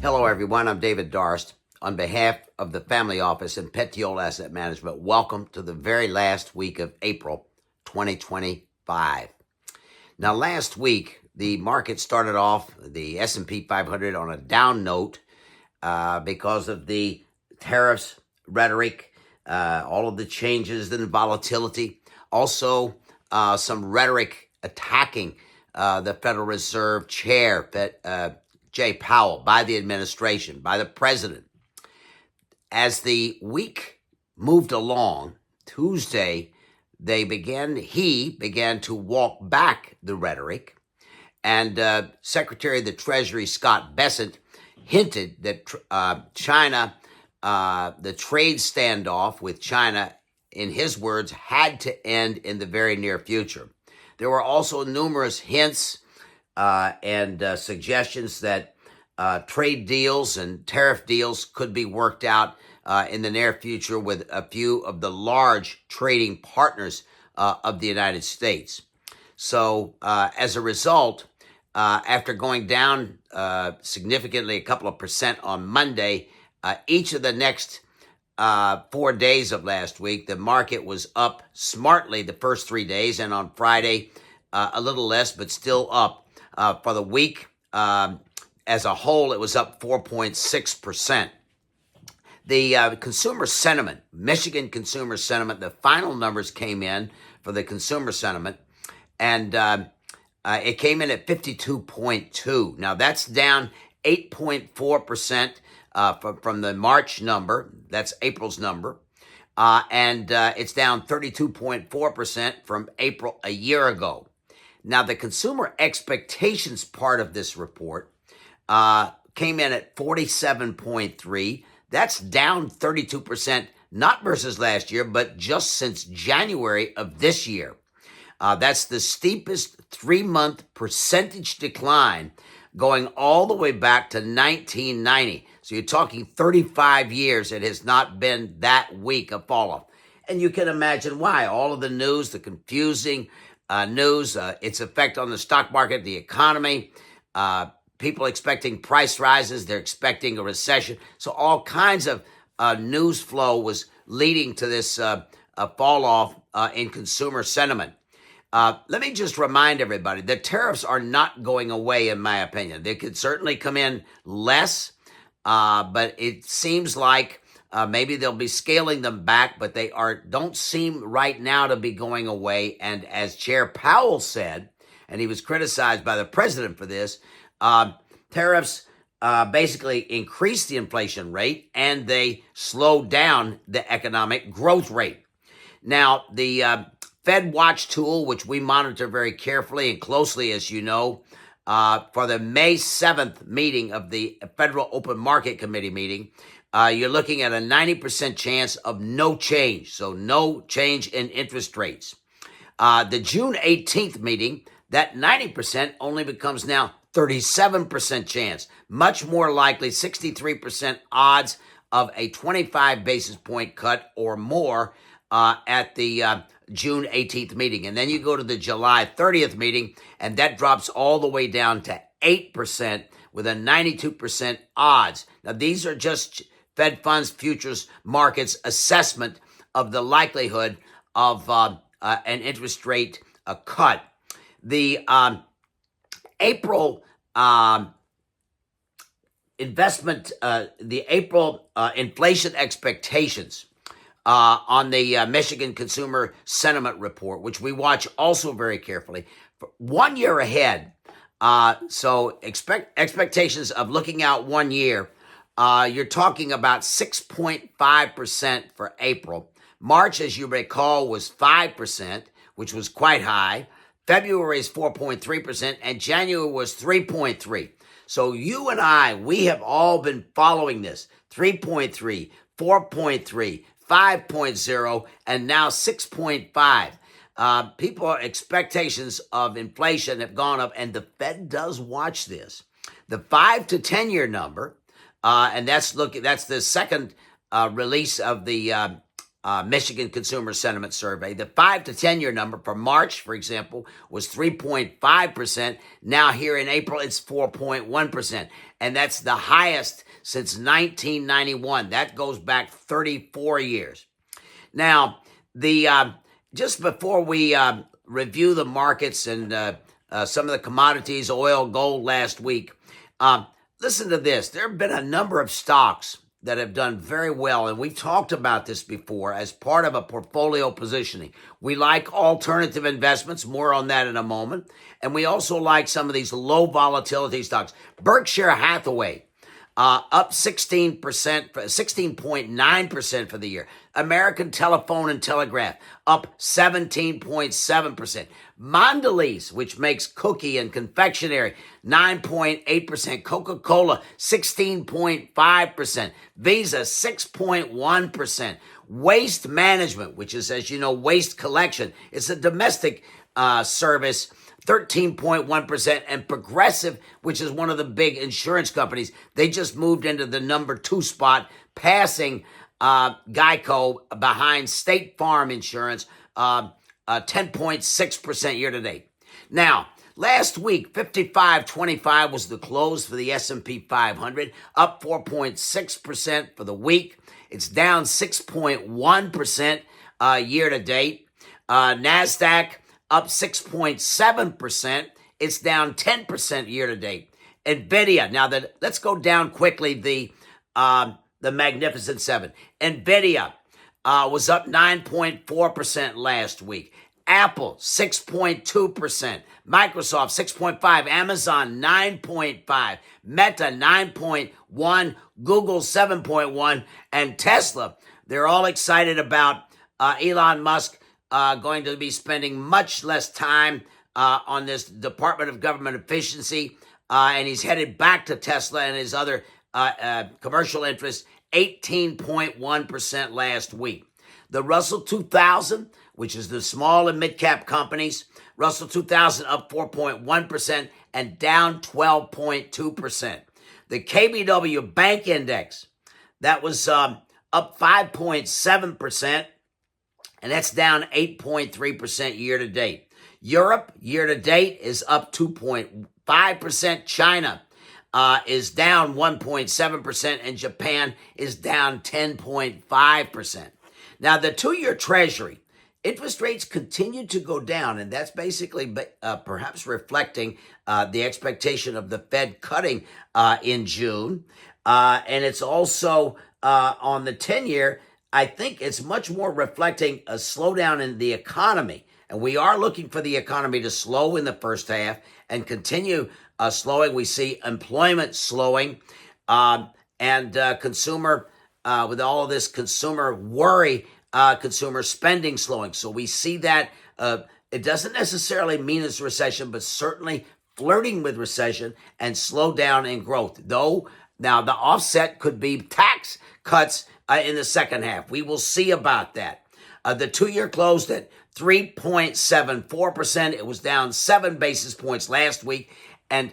Hello, everyone. I'm David Darst. On behalf of the family office and Petiole Asset Management, welcome to the very last week of April 2025. Now, last week, the market started off the S&P 500 on a down note because of the tariffs rhetoric, all of the changes in volatility, also some rhetoric attacking the Federal Reserve Chair, Jay Powell, by the administration, by the president. As the week moved along, Tuesday, he began to walk back the rhetoric, and Secretary of the Treasury, Scott Bessent, hinted that China, the trade standoff with China, in his words, had to end in the very near future. There were also numerous hints and suggestions that trade deals and tariff deals could be worked out in the near future with a few of the large trading partners of the United States. So as a result, after going down significantly, a couple of percent on Monday, each of the next 4 days of last week, the market was up smartly the first 3 days, and on Friday, a little less, but still up. For the week as a whole, it was up 4.6%. The consumer sentiment, Michigan consumer sentiment, the final numbers came in for the consumer sentiment, and it came in at 52.2. Now, that's down 8.4% from the March number. That's April's number. And it's down 32.4% from April a year ago. Now, the consumer expectations part of this report came in at 47.3. That's down 32%, not versus last year, but just since January of this year. That's the steepest 3-month percentage decline going all the way back to 1990. So you're talking 35 years. It has not been that weak a fall off. And you can imagine why. All of the news, the confusing news, its effect on the stock market, the economy, people expecting price rises, they're expecting a recession. So all kinds of news flow was leading to this fall off in consumer sentiment. Let me just remind everybody, the tariffs are not going away, in my opinion. They could certainly come in less, but it seems like maybe they'll be scaling them back, but they don't seem right now to be going away. And as Chair Powell said, and he was criticized by the president for this, tariffs basically increase the inflation rate and they slow down the economic growth rate. Now, the Fed Watch tool, which we monitor very carefully and closely, as you know, for the May 7th meeting of the Federal Open Market Committee meeting, you're looking at a 90% chance of no change, so no change in interest rates. The June 18th meeting, that 90% only becomes now 37% chance, much more likely 63% odds of a 25 basis point cut or more at the June 18th meeting. And then you go to the July 30th meeting, and that drops all the way down to 8% with a 92% odds. Now, these are just Fed Funds Futures Markets assessment of the likelihood of an interest rate cut. The April inflation expectations on the Michigan Consumer Sentiment Report, which we watch also very carefully, 1 year ahead. So expectations of looking out 1 year, you're talking about 6.5% for April. March, as you recall, was 5%, which was quite high. February is 4.3%, and January was 3.3%. So you and I, we have all been following this. 3.3, 4.3, 5.0, and now 6.5. People expectations of inflation have gone up, and the Fed does watch this. The 5 to 10 year number, and that's the second release of the Michigan Consumer Sentiment Survey. The 5 to 10 year number for March, for example, was 3.5%. Now here in April, it's 4.1%. And that's the highest since 1991. That goes back 34 years. Now, just before we review the markets and some of the commodities, oil, gold last week, listen to this. There have been a number of stocks that have done very well, and we've talked about this before as part of a portfolio positioning. We like alternative investments, more on that in a moment, and we also like some of these low volatility stocks. Berkshire Hathaway, up 16%, 16.9% for the year. American Telephone and Telegraph, up 17.7%. Mondelez, which makes cookie and confectionery, 9.8%. Coca-Cola, 16.5%. Visa, 6.1%. Waste Management, which is, as you know, waste collection. It's a domestic service, 13.1%, and Progressive, which is one of the big insurance companies, they just moved into the number 2 spot, passing Geico behind State Farm Insurance, 10.6% year to date. Now, last week, 55.25 was the close for the S&P 500, up 4.6% for the week. It's down 6.1% year to date. NASDAQ, up 6.7%. It's down 10% year to date. NVIDIA. Now, let's go down quickly. The Magnificent Seven. NVIDIA was up 9.4% last week. Apple, 6.2%. Microsoft, 6.5%. Amazon, 9.5%. Meta, 9.1%. Google, 7.1%. And Tesla, they're all excited about Elon Musk going to be spending much less time on this Department of Government Efficiency, and he's headed back to Tesla and his other commercial interests, 18.1% last week. The Russell 2000, which is the small and mid-cap companies, Russell 2000 up 4.1% and down 12.2%. The KBW Bank Index, that was up 5.7%, and that's down 8.3% year to date. Europe, year to date, is up 2.5%. China is down 1.7%, and Japan is down 10.5%. Now, the 2-year Treasury, interest rates continue to go down, and that's basically perhaps reflecting the expectation of the Fed cutting in June. And it's also on the 10-year, I think it's much more reflecting a slowdown in the economy. And we are looking for the economy to slow in the first half and continue slowing. We see employment slowing and consumer, with all of this consumer worry, consumer spending slowing. So we see that it doesn't necessarily mean it's a recession, but certainly flirting with recession and slowdown in growth. Though now the offset could be tax cuts in the second half. We will see about that. The 2-year closed at 3.74%. It was down 7 basis points last week. And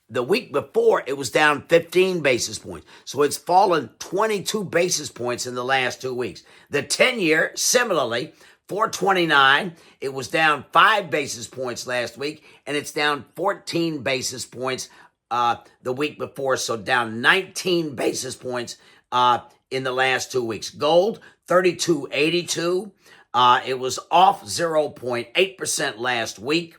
the week before, it was down 15 basis points. So it's fallen 22 basis points in the last 2 weeks. The 10-year, similarly, 4.29. It was down 5 basis points last week, and it's down 14 basis points the week before. So down 19 basis points in the last 2 weeks. Gold, 32.82. It was off 0.8% last week.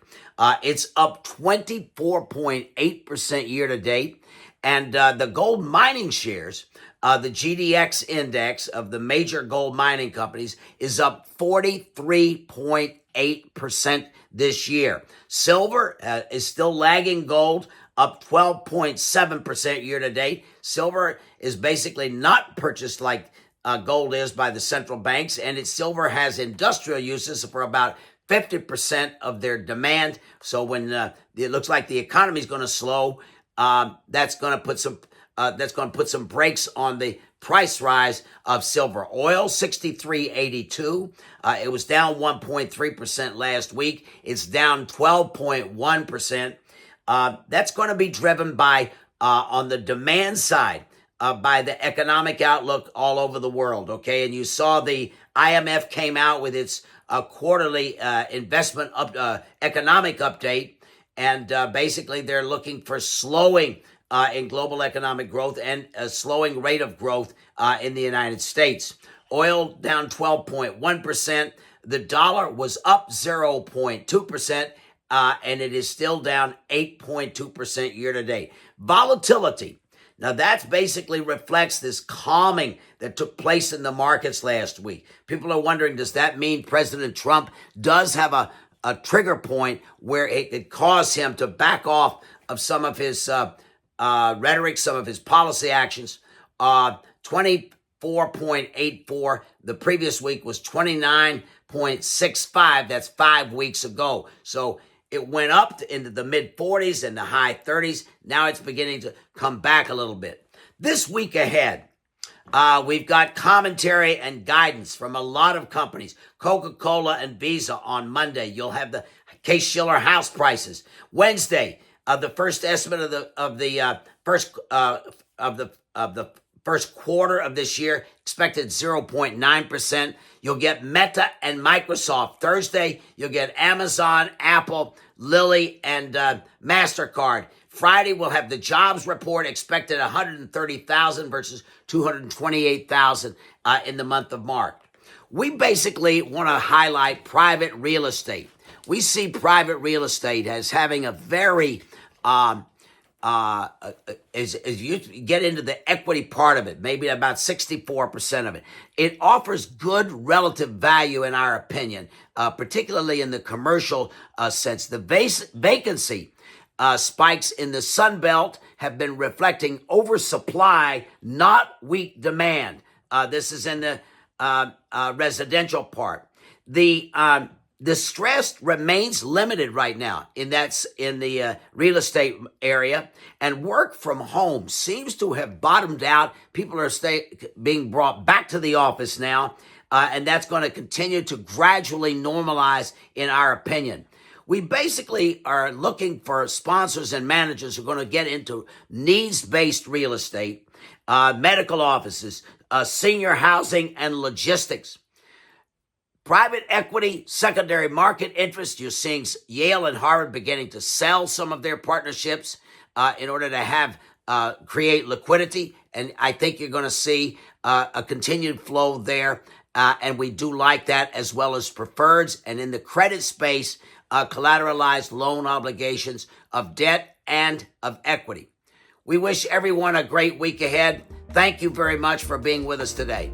It's up 24.8% year to date. And the gold mining shares, the GDX index of the major gold mining companies, is up 43.8% this year. Silver is still lagging gold, up 12.7% year to date. Silver is basically not purchased like gold is by the central banks, and silver has industrial uses for about 50% of their demand. So when it looks like the economy is going to slow, that's going to put some brakes on the price rise of silver. Oil, 63.82. It was down 1.3% last week. It's down 12.1%. That's going to be driven by on the demand side. by the economic outlook all over the world, okay? And you saw the IMF came out with its quarterly investment economic update, and basically they're looking for slowing in global economic growth and a slowing rate of growth in the United States. Oil down 12.1%. The dollar was up 0.2%, and it is still down 8.2% year to date. Volatility. Now, that basically reflects this calming that took place in the markets last week. People are wondering, does that mean President Trump does have a trigger point where it could cause him to back off of some of his rhetoric, some of his policy actions? 24.84. The previous week was 29.65. That's 5 weeks ago. So it went up into the mid 40s and the high 30s. Now it's beginning to come back a little bit. This week ahead, we've got commentary and guidance from a lot of companies. Coca-Cola and Visa on Monday. You'll have the Case-Shiller house prices. Wednesday, the first estimate of the first quarter of this year, expected 0.9%. You'll get Meta and Microsoft. Thursday, you'll get Amazon, Apple, Lilly, and MasterCard. Friday, we'll have the jobs report, expected 130,000 versus 228,000 in the month of March. We basically want to highlight private real estate. We see private real estate as having a very as you get into the equity part of it, maybe about 64% of it, it offers good relative value in our opinion, particularly in the commercial sense. The vacancy spikes in the Sun Belt have been reflecting oversupply, not weak demand. This is in the residential part. The stress remains limited right now in the real estate area, and work from home seems to have bottomed out. People are being brought back to the office now, and that's going to continue to gradually normalize in our opinion. We basically are looking for sponsors and managers who are going to get into needs-based real estate, medical offices, senior housing, and logistics. Private equity, secondary market interest, you're seeing Yale and Harvard beginning to sell some of their partnerships in order to create liquidity. And I think you're going to see a continued flow there. And we do like that, as well as preferreds. And in the credit space, collateralized loan obligations of debt and of equity. We wish everyone a great week ahead. Thank you very much for being with us today.